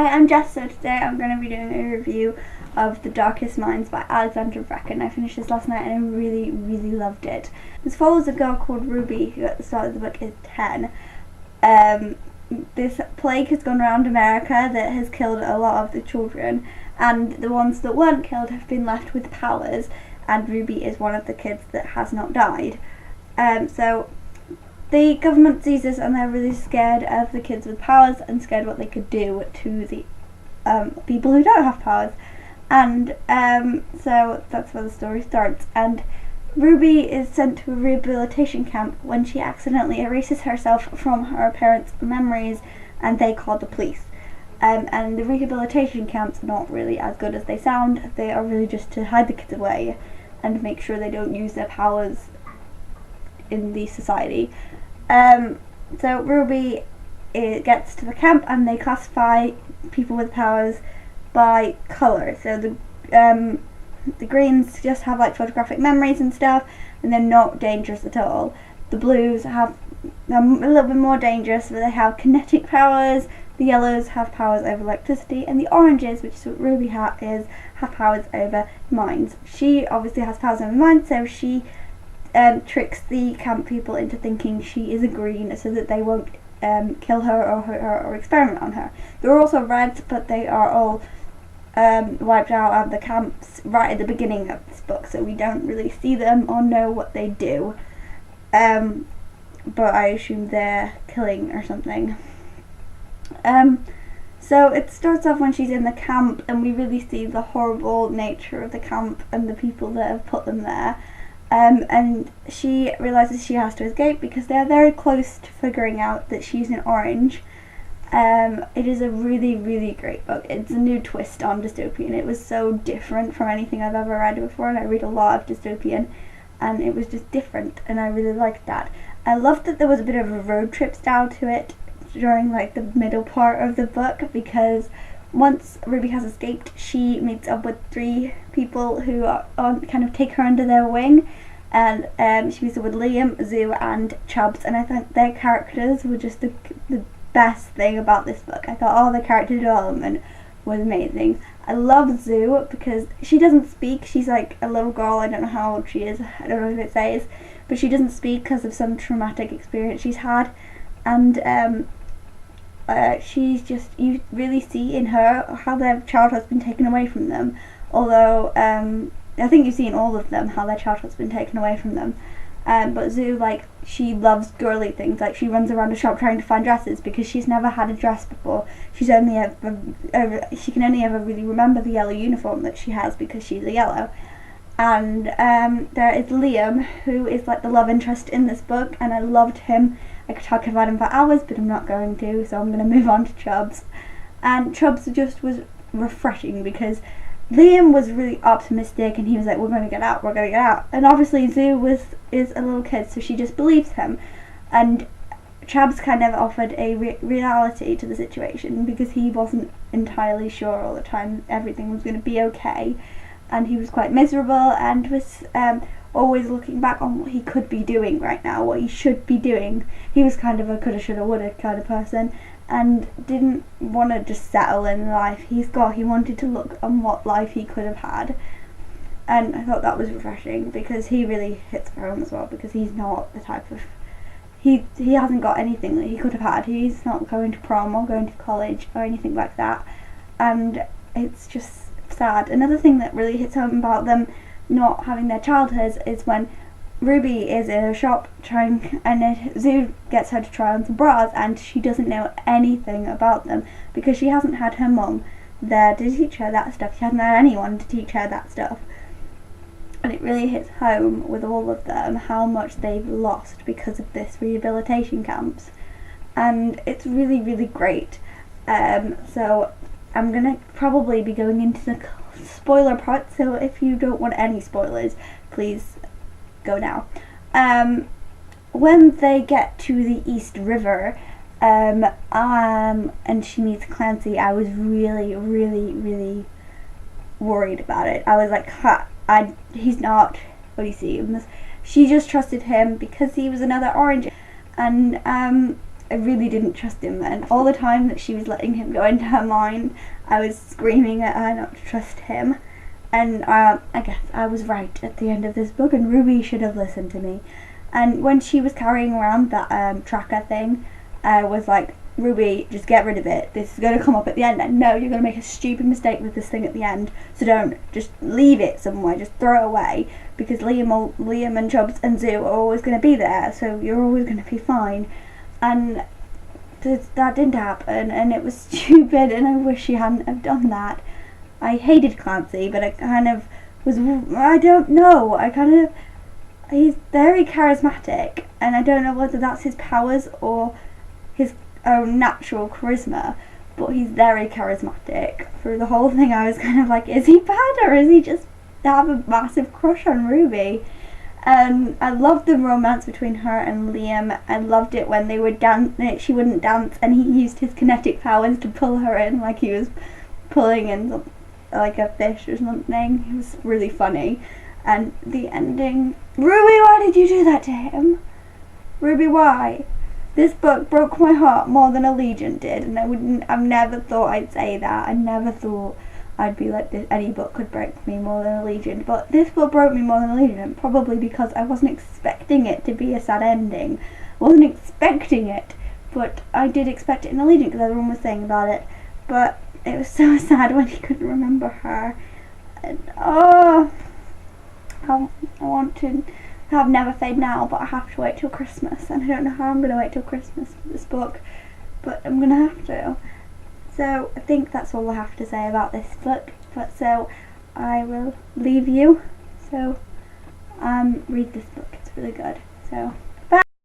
Hi, I'm Jess, so today I'm going to be doing a review of The Darkest Minds by Alexandra Bracken. I finished this last night and I really, really loved it. This follows a girl called Ruby, who at the start of the book is 10. This plague has gone around America that has killed a lot of the children, and the ones that weren't killed have been left with powers, and Ruby is one of the kids that has not died. So the government sees this and they're really scared of the kids with powers and scared what they could do to the people who don't have powers. And so that's where the story starts. And Ruby is sent to a rehabilitation camp when she accidentally erases herself from her parents' memories, and they call the police. And the rehabilitation camps are not really as good as they sound. They are really just to hide the kids away and make sure they don't use their powers in the society. So Ruby gets to the camp and they classify people with powers by colour. So the greens just have like photographic memories and stuff, and they're not dangerous at all. The blues have a little bit more dangerous, but they have kinetic powers. The yellows have powers over electricity, and the oranges, which is what Ruby have powers over minds. She obviously has powers over minds, so she tricks the camp people into thinking she is a green so that they won't kill her or hurt her or experiment on her. There are also reds, but they are all wiped out of the camps right at the beginning of this book, so we don't really see them or know what they do. But I assume they're killing or something. So it starts off when she's in the camp, and we really see the horrible nature of the camp and the people that have put them there. And she realises she has to escape because they're very close to figuring out that she's an orange. It is a really, really great book. It's a new twist on dystopian. It was so different from anything I've ever read before, and I read a lot of dystopian, and it was just different, and I really liked that. I loved that there was a bit of a road trip style to it during like the middle part of the book, because once Ruby has escaped, she meets up with 3 people who kind of take her under their wing, and she meets up with Liam, Zoo, and Chubbs, and I think their characters were just the best thing about this book. I thought all the character development was amazing. I love Zoo because she doesn't speak. She's like a little girl. I don't know how old she is. I don't know if it says, but she doesn't speak because of some traumatic experience she's had, and she's just, you really see in her how their childhood's been taken away from them, although I think you see in all of them how their childhood's been taken away from them. But Zoo, like, she loves girly things. Like, she runs around a shop trying to find dresses because she's never had a dress before. She can only ever really remember the yellow uniform that she has because she's a yellow. And there is Liam, who is like the love interest in this book, and I loved him. I could talk about him for hours, but I'm not going to, so I'm going to move on to Chubbs. And Chubbs just was refreshing because Liam was really optimistic, and he was like, we're going to get out. And obviously Zoo is a little kid, so she just believes him. And Chubbs kind of offered a reality to the situation because he wasn't entirely sure all the time everything was going to be okay. And he was quite miserable and was always looking back on what he could be doing right now, what he should be doing. He was kind of a coulda, shoulda, woulda kind of person, and didn't want to just settle in life he wanted to look on what life he could have had. And I thought that was refreshing because he really hits home as well, because he's not the type of, he hasn't got anything that he could have had. He's not going to prom or going to college or anything like that, and it's just sad. Another thing that really hits home about them not having their childhoods is when Ruby is in a shop and Zoo gets her to try on some bras, and she doesn't know anything about them because she hasn't had her mum there to teach her that stuff. She hasn't had anyone to teach her that stuff. And it really hits home with all of them how much they've lost because of this rehabilitation camps. And it's really, really great. So I'm going to probably be going into the spoiler part, so if you don't want any spoilers, please go now. When they get to the East River, and she meets Clancy, I was really, really, really worried about it. I was like, he's not what he seems. She just trusted him because he was another orange, and I really didn't trust him, and all the time that she was letting him go into her mind, I was screaming at her not to trust him. And I guess I was right at the end of this book, and Ruby should have listened to me. And when she was carrying around that tracker thing, I was like, Ruby, just get rid of it. This is going to come up at the end. And no, you're going to make a stupid mistake with this thing at the end. So don't. Just leave it somewhere. Just throw it away. Because Liam and Chubbs and Zoo are always going to be there. So you're always going to be fine. And that didn't happen. And it was stupid. And I wish she hadn't have done that. I hated Clancy, but I kind of was... I don't know. He's very charismatic. And I don't know whether that's his powers or his own natural charisma, but he's very charismatic. Through the whole thing I was kind of like, is he bad or is he just have a massive crush on Ruby? And I loved the romance between her and Liam. I loved it when they would dance. She wouldn't dance and he used his kinetic powers to pull her in, like he was pulling in like a fish or something. It was really funny. And the ending, Ruby, why did you do that to him? Ruby, why? This book broke my heart more than Allegiant did, and I've never thought I'd say that. I never thought I'd be like this. Any book could break me more than Allegiant, but this book broke me more than Allegiant, probably because I wasn't expecting it to be a sad ending. Wasn't expecting it, but I did expect it in Allegiant because everyone was saying about it. But it was so sad when he couldn't remember her. And I want to have Never Fade now, but I have to wait till Christmas, and I don't know how I'm going to wait till Christmas for this book, but I'm going to have to. So I think that's all I have to say about this book, but so I will leave you. So read this book, it's really good. So